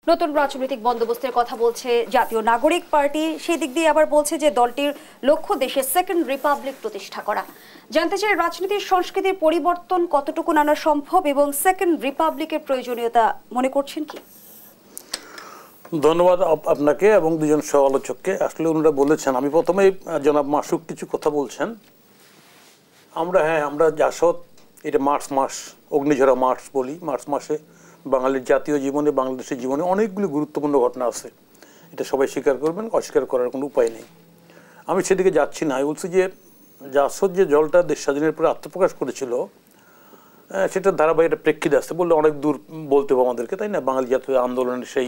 নতুন রাজনৈতিক বন্দোবস্তের কথা বলছে জাতীয় নাগরিক পার্টি, সেই দিক দিয়ে আবার বলছে যে দলটির লক্ষ্য দেশে সেকেন্ড রিপাবলিক প্রতিষ্ঠা করা। জানতে চাই রাজনীতির সংস্কৃতির পরিবর্তন কতটুকু আনা সম্ভব এবং সেকেন্ড রিপাবলিকের প্রয়োজনীয়তা মনে করছেন কি? ধন্যবাদ আপনাকে এবং দুজন সহ আলোচককে। আসলে ওনারা বলেছেন, আমি প্রথমেই জনাব মাসুক কিছু কথা বলছেন। আমরা জাসদ, এটা মার্চ মাস, অগ্নিঝরা মার্চ বলি। মার্চ মাসে বাঙালির জাতীয় জীবনে, বাংলাদেশের জীবনে অনেকগুলি গুরুত্বপূর্ণ ঘটনা আছে, এটা সবাই স্বীকার করবেন, অস্বীকার করার কোনো উপায় নেই। আমি সেদিকে যাচ্ছি না। আমি বলছি যে জাসদ যে দলটা দেশ স্বাধীনের পরে আত্মপ্রকাশ করেছিল, সেটা ধারাবাহিক একটা প্রেক্ষিতে আসতে বললে অনেক দূর বলতে হবে আমাদেরকে, তাই না? বাঙালি জাতীয় আন্দোলনের সেই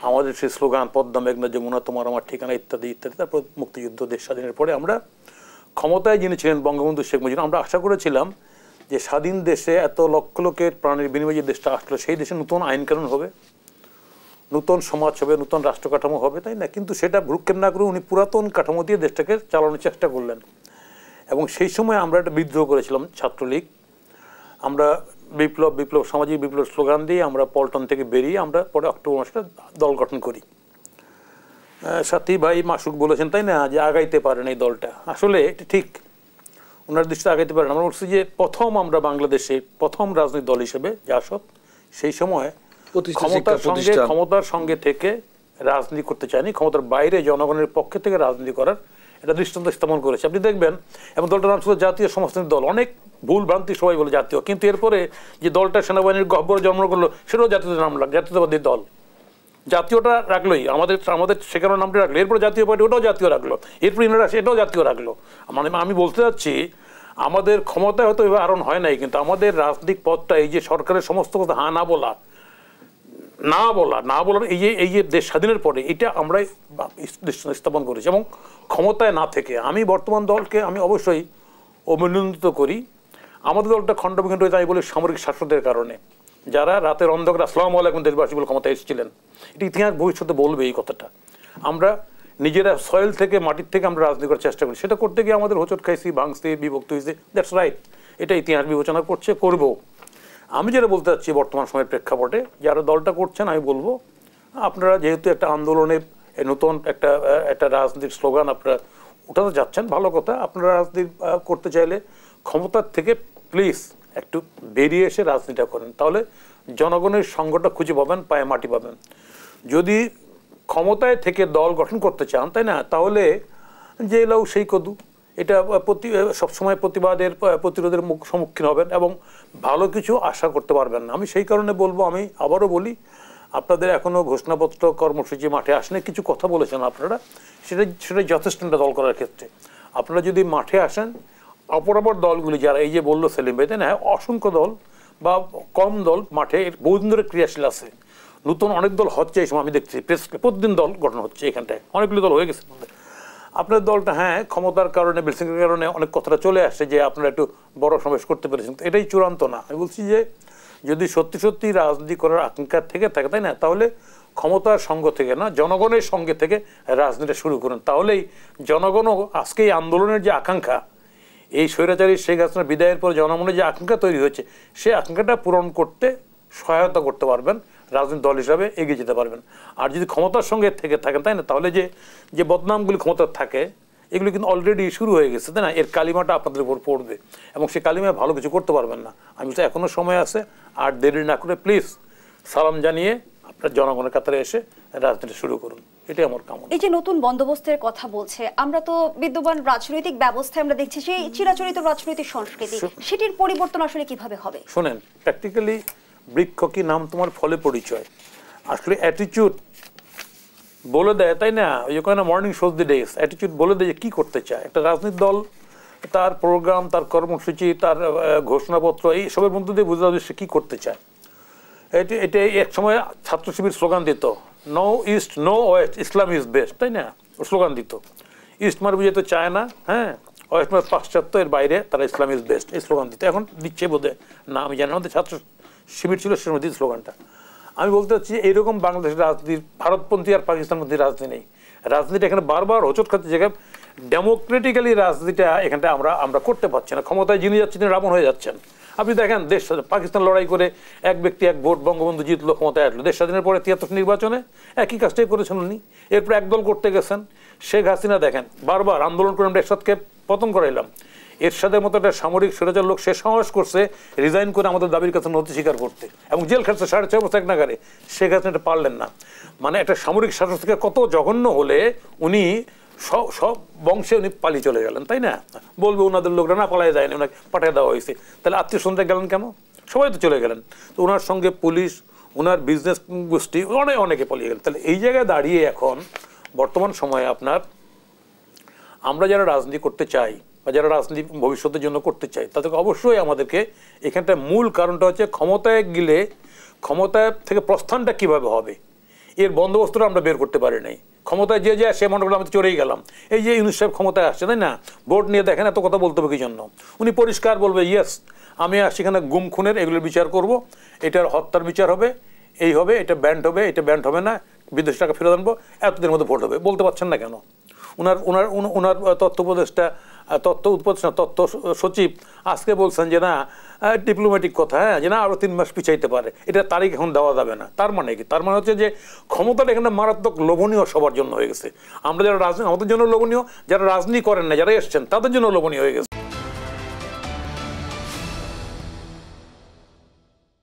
আমাদের সেই স্লোগান পদ্মা মেঘনা যমুনা তোমার আমার ঠিকানা ইত্যাদি ইত্যাদি। তারপর মুক্তিযুদ্ধ, দেশ স্বাধীনের পরে আমরা ক্ষমতায় যিনি ছিলেন বঙ্গবন্ধু শেখ মুজিবুর, আমরা আশা করেছিলাম যে স্বাধীন দেশে এত লক্ষ লোকের প্রাণের বিনিময়ে যে দেশটা আসলো, সেই দেশে নতুন আইন কানুন হবে, নতুন সমাজ হবে, নতুন রাষ্ট্র কাঠামো হবে, তাই না? কিন্তু সেটা ভ্রুক্ষেপ না করে উনি পুরাতন কাঠামো দিয়ে দেশটাকে চালানোর চেষ্টা করলেন। এবং সেই সময় আমরা একটা বিদ্রোহ করেছিলাম, ছাত্রলীগ। আমরা বিপ্লব সামাজিক বিপ্লব স্লোগান দিয়ে আমরা পল্টন থেকে বেরিয়ে আমরা পরে অক্টোবর মাসে দল গঠন করি। সাথী ভাই মাসুক বলেছেন, তাই না, যে আগাইতে পারেন এই দলটা। আসলে এটা ঠিক, ওনার দৃষ্টিতে আগাইতে পারেন। আমরা বলছি যে প্রথম আমরা বাংলাদেশে প্রথম রাজনৈতিক দল হিসেবে জাসদ সেই সময় ক্ষমতার সঙ্গে থেকে রাজনীতি করতে চায়নি, ক্ষমতার বাইরে জনগণের পক্ষে থেকে রাজনীতি করার এটা দৃষ্টান্ত স্থাপন করেছে। আপনি দেখবেন, এবং দলটার নাম ছিল জাতীয় সমাজতান্ত্রিক দল। অনেক ভুল ভ্রান্তি সবাই বলে জাতীয়, কিন্তু এরপরে যে দলটা সেনাবাহিনীর গহ্বরে জন্ম করলো সেটাও জাতীয় নাম রাখলো, জাতীয়তাবাদী দল। জাতীয়টা রাখলোই, আমাদের সেখানে নামটা রাখলো, এরপরে জাতীয় পার্টি ওটাও জাতীয় রাখলো, এরপরে ইনারা এটাও জাতীয় রাখলো। মানে আমি বলতে চাচ্ছি, আমাদের ক্ষমতায় হয়তো এবার আরণ হয় নাই, কিন্তু আমাদের রাজনৈতিক পথটা এই যে সরকারের সমস্ত কথা না বলার এই যে দেশ স্বাধীনের পরে এটা আমরাই স্থাপন করেছি। এবং ক্ষমতায় না থেকে আমি বর্তমান দলকে আমি অবশ্যই অভিনন্দিত করি। আমাদের দলটা খণ্ডবিখণ্ড হয়ে যায় বলে সামরিক শাসকদের কারণে, যারা রাতের অন্ধকারে আসসালামু আলাইকুম দেশবাসী বলে ক্ষমতায় এসেছিলেন। এটা ইতিহাস ভবিষ্যতে বলবে এই কথাটা। আমরা নিজেরা সয়েল থেকে, মাটির থেকে আমরা রাজনীতি করার চেষ্টা করি। সেটা করতে গিয়ে আমাদের হোঁচট খাইছি, ভাঙছি, বিভক্ত হয়েছে, দ্যাটস রাইট, এটা ইতিহাস বিবেচনা করবো। আমি যেটা বলতে চাচ্ছি, বর্তমান সময়ের প্রেক্ষাপটে যারা দলটা করছেন, আমি বলবো আপনারা যেহেতু একটা আন্দোলনে নতুন একটা রাজনীতির স্লোগান আপনারা উঠাতে যাচ্ছেন, ভালো কথা। আপনারা রাজনীতি করতে চাইলে ক্ষমতার থেকে প্লিজ একটু বেরিয়ে এসে রাজনীতিটা করেন, তাহলে জনগণের সঙ্গটা খুঁজে পাবেন, পায়ে মাটি পাবেন। যদি ক্ষমতায় থেকে দল গঠন করতে চান, তাই না, তাহলে যে লাউ সেই কদু, এটা সবসময় প্রতিরোধের সম্মুখীন হবেন এবং ভালো কিছু আশা করতে পারবেন না। আমি সেই কারণে বলবো, আমি আবারও বলি, আপনাদের এখনও ঘোষণাপত্র কর্মসূচি মাঠে আসেনি, কিছু কথা বলেছেন আপনারা, সেটা যথেষ্ট দল করার ক্ষেত্রে। আপনারা যদি মাঠে আসেন, অপরাপর দলগুলি যারা এই যে বললো সেলিম ভাই, তাই না, অসংখ্য দল বা কম দল মাঠে বহুদিন ধরে ক্রিয়াশীল আছে। নতুন অনেক দল হচ্ছে এই সময়, আমি দেখছি প্রতিদিন দল গঠন হচ্ছে, এখানটায় অনেকগুলো দল হয়ে গেছে। আপনার দলটা ক্ষমতার কারণে, বিলসিংয়ের কারণে অনেক কথাটা চলে আসছে যে আপনারা একটু বড় সমাবেশ করতে পেরেছেন, এটাই চূড়ান্ত না। আমি বলছি যে যদি সত্যি সত্যি রাজনীতি করার আকাঙ্ক্ষা থেকে থাকে, তাই না, তাহলে ক্ষমতার সঙ্গ থেকে না, জনগণের সঙ্গে থেকে রাজনীতিটা শুরু করুন। তাহলেই জনগণও আজকে এই আন্দোলনের যে আকাঙ্ক্ষা, এই স্বৈরাচারী শেখ হাসিনার বিদায়ের পর জনমনে যে আকাঙ্ক্ষা তৈরি হয়েছে, সেই আকাঙ্ক্ষাটা পূরণ করতে সহায়তা করতে পারবেন, রাজনৈতিক দল হিসাবে এগিয়ে যেতে পারবেন। আর যদি ক্ষমতার সঙ্গে থেকে থাকেন, তাই না, তাহলে যে বদনামগুলি ক্ষমতার থাকে, এগুলো কিন্তু অলরেডি শুরু হয়ে গেছে, তাই না, এর কালিমাটা আপনাদের উপর পড়বে এবং সেই কালিমায় ভালো কিছু করতে পারবেন না। আমি তো এখনও সময় আছে, আর দেরি না করে প্লিজ সালাম জানিয়ে আপনার জনগণের কাতারে এসে রাজনীতি শুরু করুন, এটাই আমার কামনা। এই যে নতুন বন্দোবস্তের কথা বলছে, আমরা তো বিদ্যমান রাজনৈতিক ব্যবস্থায় আমরা দেখছি সেই চিরাচরিত রাজনৈতিক সংস্কৃতি, সেটির পরিবর্তন আসলে কিভাবে হবে? শোনেন, প্র্যাকটিক্যালি বৃক্ষ কি নাম তোমার ফলে পরিচয়। আসলে অ্যাটিটিউড বলে দেয়, তাই না, ওই ওখানে মর্নিং শোজ দি ডেজ, অ্যাটিটিউড বলে দেয় যে কী করতে চায় একটা রাজনৈতিক দল। তার প্রোগ্রাম, তার কর্মসূচি, তার ঘোষণাপত্র, এই সবের মধ্যে দিয়ে বোঝা যাবে সে কী করতে চায়। এটা এক সময় ছাত্র শিবির স্লোগান দিত, no east no west, Islam is best, তাই না, স্লোগান দিত। ইস্ট মানে বুঝাতে চায় না, ওয়েস্ট মানে পাশ্চাত্য, এর বাইরে তারা ইসলাম ইজ বেস্ট, এই স্লোগান দিত। এখন দিচ্ছে বোধহয় না, আমি জানি, আমাদের ছাত্র শিবির ছিল সে মধ্যে স্লোগানটা। আমি বলতে চাচ্ছি, এইরকম বাংলাদেশের রাজনীতির ভারতপন্থী আর পাকিস্তানপন্থী রাজনীতি নেই। রাজনীতিটা এখানে বারবার হোঁচট খাচ্ছে জায়গায়, ডেমোক্রেটিক্যালি রাজনীতিটা এখানটা আমরা করতে পারছি না। ক্ষমতায় যিনি যাচ্ছেন তিনি রাবণ হয়ে যাচ্ছেন, আপনি দেখেন দেশ পাকিস্তান লড়াই করে এক ব্যক্তি এক ভোট বঙ্গবন্ধু জিতলো, ক্ষমতায় আসলো। দেশ স্বাধীনের পরে ৭৩ নির্বাচনে একই কাজটাই করেছেন উনি। এরপর একদল করতে গেছেন। শেখ হাসিনা দেখেন বারবার আন্দোলন করে আমরা এরশাদকে পতন করাইলাম। এরশাদের মতো একটা সামরিক স্বৈরাচার লোক সে সাহস করছে রিজাইন করে আমাদের দাবির কাছে নথি স্বীকার করতে, এবং জেল খাটছে 6.5 বছর এক নাগারে। শেখ হাসিনা এটা পারলেন না। মানে একটা সামরিক শাসক থেকে কত জঘন্য হলে উনি সব বংশে উনি পালিয়ে চলে গেলেন, তাই না? বলবে ওনাদের লোকরা না পালিয়ে যায়নি, ওনাকে পাঠিয়ে দেওয়া হয়েছে। তাহলে আত্মীয় স্বজনরা গেলেন কেন? সবাই তো চলে গেলেন। তো ওনার সঙ্গে পুলিশ, ওনার বিজনেস গোষ্ঠী অনেকে পালিয়ে গেলেন। তাহলে এই জায়গায় দাঁড়িয়ে এখন বর্তমান সময়ে আপনার আমরা যারা রাজনীতি করতে চাই বা যারা রাজনীতি ভবিষ্যতের জন্য করতে চাই, তাদেরকে অবশ্যই আমাদেরকে এখানটা মূল কারণটা হচ্ছে ক্ষমতায় গেলে ক্ষমতায় থেকে প্রস্থানটা কিভাবে হবে এর বন্দোবস্তটা আমরা বের করতে পারি নাই। ক্ষমতায় যে যায় সে মনে করলো আমি তো চলেই গেলাম। এই যে ইউনূস সাহেব ক্ষমতায় আসছে, তাই না? ভোট নিয়ে দেখেন এত কথা বলতে হবে কি জন্য? উনি পরিষ্কার বলবে ইয়েস আমি সেখানে গুম খুনের এগুলোর বিচার করব, এটার হত্যার বিচার হবে, এই হবে, এটা ব্যান্ড হবে, এটা ব্যান্ড হবে না, বিদেশি টাকা ফেরত আনবো, এতদিনের মধ্যে ভোট হবে। বলতে পারছেন না কেন? ওনার তথ্য সচিব আজকে বলছেন যে না ডিপ্লোম্যাটিক কথা, হ্যাঁ, যে না আরো 3 মাস পিছাইতে পারে, এটা তারিখ এখন দেওয়া যাবে না। তার মানে কি? তার মানে হচ্ছে যে ক্ষমতাটা এখানে মারাত্মক লোভনীয় সবার জন্য হয়ে গেছে। আমরা যারা রাজনীতি, আমাদের জন্য লোভনীয়, যারা রাজনীতি করেন না, যারা এসছেন তাদের জন্য লোভনীয় হয়ে গেছে।